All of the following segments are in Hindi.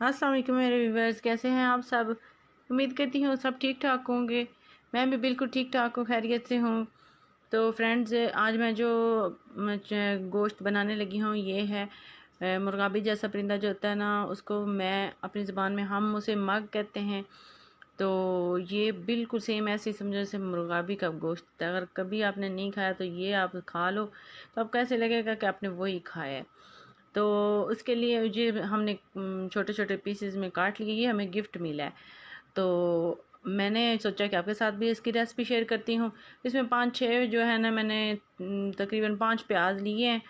अस्सलाम वालेकुम मेरे व्यूवर्स, कैसे हैं आप सब। उम्मीद करती हूँ सब ठीक ठाक होंगे। मैं भी बिल्कुल ठीक ठाक हूँ, खैरियत से हूँ। तो फ्रेंड्स, आज मैं जो गोश्त बनाने लगी हूँ ये है मुर्गाबी जैसा परिंदा जो होता है ना, उसको मैं अपनी ज़बान में हम उसे मग कहते हैं। तो ये बिल्कुल सेम ऐसे ही समझो जैसे मुर्गाबी का गोश्त है। अगर कभी आपने नहीं खाया तो ये आप खा लो, तो आपको ऐसे लगेगा कि आपने वही खाया है। तो उसके लिए ये हमने छोटे छोटे पीसेस में काट लिए। ये हमें गिफ्ट मिला है, तो मैंने सोचा कि आपके साथ भी इसकी रेसिपी शेयर करती हूँ। इसमें 5-6 जो है ना, मैंने तकरीबन 5 प्याज लिए हैं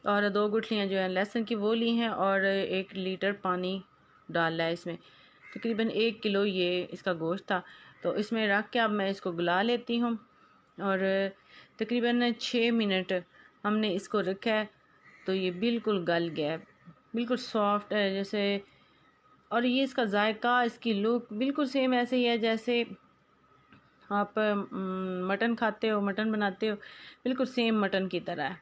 और 2 गुठलियाँ जो है लहसुन की वो ली हैं, और 1 लीटर पानी डाला है इसमें। तकरीबन 1 किलो ये इसका गोश्त था। तो इसमें रख के अब मैं इसको गला लेती हूँ, और तकरीबन 6 मिनट हमने इसको रखा है। तो ये बिल्कुल गल गया है, बिल्कुल सॉफ्ट है जैसे। और ये इसका जायका, इसकी लुक बिल्कुल सेम ऐसे ही है जैसे आप मटन खाते हो, मटन बनाते हो, बिल्कुल सेम मटन की तरह है।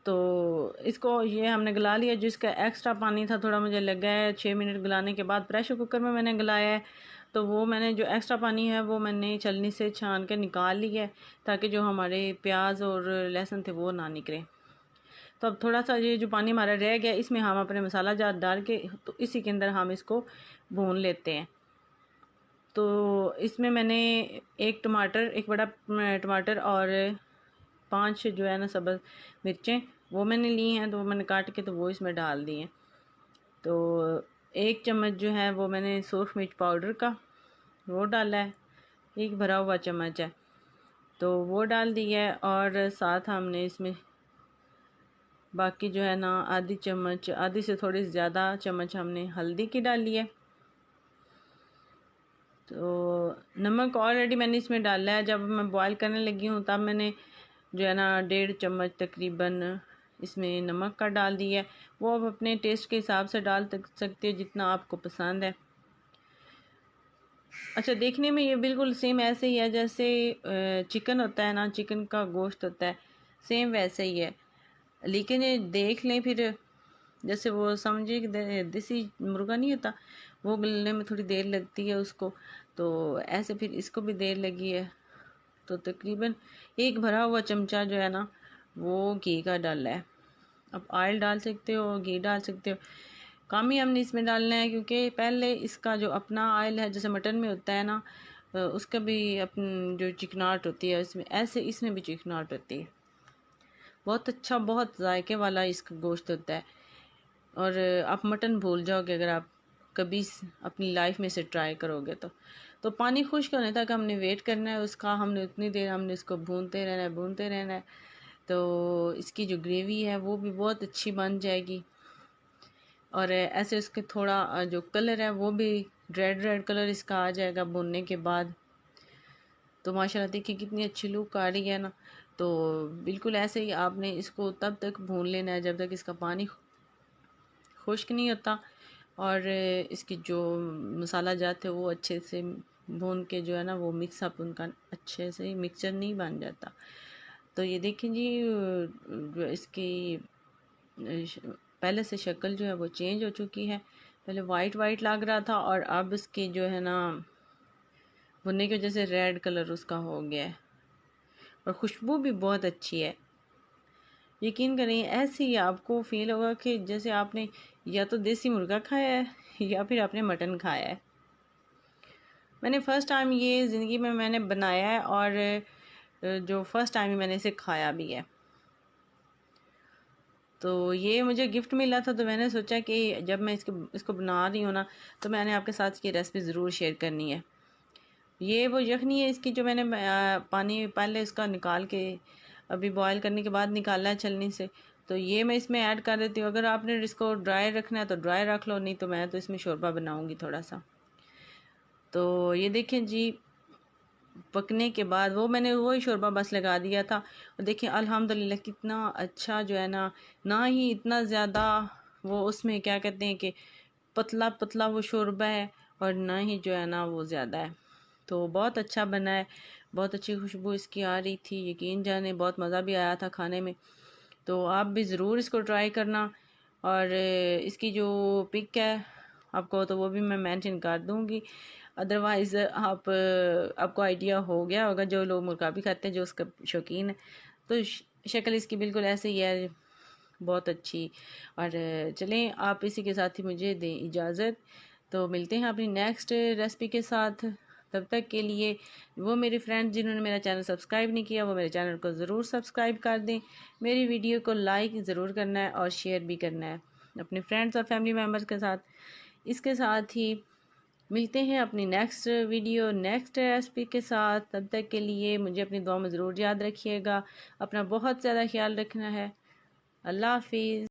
तो इसको ये हमने गला लिया। जिसका एक्स्ट्रा पानी था थोड़ा मुझे लगा है 6 मिनट गलाने के बाद, प्रेशर कुकर में मैंने गलाया है। तो वो मैंने जो एक्स्ट्रा पानी है वो मैंने छलनी से छान के निकाल लिया है, ताकि जो हमारे प्याज और लहसुन थे वो ना निकले। तो अब थोड़ा सा ये जो पानी हमारा रह गया, इसमें हम अपने मसाला जार डाल के, तो इसी के अंदर हम इसको भून लेते हैं। तो इसमें मैंने एक बड़ा टमाटर और 5 जो है ना सब्ज़ मिर्चें वो मैंने ली हैं, तो वो मैंने काट के तो वो इसमें डाल दी हैं। तो 1 चम्मच जो है वो मैंने सूरख मिर्च पाउडर का वो डाला है, 1 भरा हुआ चम्मच है, तो वो डाल दिया है। और साथ हमने इसमें बाकी जो है ना आधी चम्मच, आधी से थोड़ी ज़्यादा चम्मच हमने हल्दी की डाली है। तो नमक ऑलरेडी मैंने इसमें डाला है। जब मैं बॉईल करने लगी हूँ तब मैंने जो है ना 1.5 चम्मच तकरीबन इसमें नमक का डाल दिया है। वो आप अपने टेस्ट के हिसाब से डाल सकते हो जितना आपको पसंद है। अच्छा, देखने में ये बिल्कुल सेम ऐसे ही है जैसे चिकन होता है ना, चिकन का गोश्त होता है, सेम वैसे ही है। लेकिन ये देख लें फिर, जैसे वो समझिए कि देसी मुर्गा नहीं होता, वो गलने में थोड़ी देर लगती है उसको, तो ऐसे फिर इसको भी देर लगी है। तो तकरीबन 1 भरा हुआ चमचा जो है ना वो घी का डाला है। अब ऑयल डाल सकते हो, घी डाल सकते हो, कम ही हमने इसमें डालना है, क्योंकि पहले इसका जो अपना ऑयल है जैसे मटन में होता है ना, उसका भी अपन जो चिकनाहट होती है इसमें, ऐसे इसमें भी चिकनाहट होती है। बहुत अच्छा, बहुत जायके वाला इसका गोश्त होता है। और आप मटन भूल जाओगे अगर आप कभी अपनी लाइफ में से ट्राई करोगे तो पानी खुश्क होने तक हमने वेट करना है उसका। हमने उतनी देर हमने इसको भूनते रहना है, भूनते रहना है। तो इसकी जो ग्रेवी है वो भी बहुत अच्छी बन जाएगी। और ऐसे उसके थोड़ा जो कलर है वो भी रेड रेड कलर इसका आ जाएगा भूनने के बाद। तो माशाल्लाह देखिए कितनी अच्छी लुक आ रही है ना। तो बिल्कुल ऐसे ही आपने इसको तब तक भून लेना है जब तक इसका पानी खुश्क नहीं होता, और इसकी जो मसाला जात है वो अच्छे से भून के जो है ना वो मिक्स अप उनका अच्छे से मिक्सचर नहीं बन जाता। तो ये देखें जी, जो इसकी पहले से शक्ल जो है वो चेंज हो चुकी है। पहले वाइट वाइट लग रहा था, और अब इसकी जो है ना भुनने की वजह से रेड कलर उसका हो गया है, और खुशबू भी बहुत अच्छी है। यकीन करें ऐसे ही आपको फील होगा कि जैसे आपने या तो देसी मुर्गा खाया है या फिर आपने मटन खाया है। मैंने फ़र्स्ट टाइम ये ज़िंदगी में मैंने बनाया है, और जो फ़र्स्ट टाइम ही मैंने इसे खाया भी है। तो ये मुझे गिफ्ट मिला था, तो मैंने सोचा कि जब मैं इसको बना रही हूँ ना, तो मैंने आपके साथ इसकी रेसिपी ज़रूर शेयर करनी है। ये वो यखनी है इसकी जो मैंने पानी पहले इसका निकाल के अभी बॉईल करने के बाद निकाला है छलनी से। तो ये मैं इसमें ऐड कर देती हूँ। अगर आपने इसको ड्राई रखना है तो ड्राई रख लो, नहीं तो मैं तो इसमें शोरबा बनाऊँगी थोड़ा सा। तो ये देखें जी, पकने के बाद वो मैंने वही शोरबा बस लगा दिया था, और देखिए अल्हम्दुलिल्लाह कितना अच्छा जो है ना ही इतना ज़्यादा वो उसमें क्या कहते हैं कि पतला पतला वो शोरबा है, और ना ही जो है ना वो ज़्यादा है। तो बहुत अच्छा बना है, बहुत अच्छी खुशबू इसकी आ रही थी, यकीन जाने बहुत मज़ा भी आया था खाने में। तो आप भी ज़रूर इसको ट्राई करना। और इसकी जो पिक है आपको तो वो भी मैं मेंशन कर दूंगी। अदरवाइज़ आपको आइडिया हो गया होगा, जो लोग मुर्गा भी खाते हैं, जो उसका शौकीन है। तो शक्ल इसकी बिल्कुल ऐसे ही है, बहुत अच्छी। और चलें, आप इसी के साथ ही मुझे दें इजाज़त। तो मिलते हैं अपनी नेक्स्ट रेसिपी के साथ। तब तक के लिए वो मेरे फ्रेंड्स जिन्होंने मेरा चैनल सब्सक्राइब नहीं किया, वो मेरे चैनल को ज़रूर सब्सक्राइब कर दें। मेरी वीडियो को लाइक ज़रूर करना है और शेयर भी करना है अपने फ्रेंड्स और फैमिली मेम्बर्स के साथ। इसके साथ ही मिलते हैं अपनी नेक्स्ट वीडियो नेक्स्ट रेसिपी के साथ। तब तक के लिए मुझे अपनी दुआ में ज़रूर याद रखिएगा। अपना बहुत ज़्यादा ख्याल रखना है। अल्लाह हाफिज़।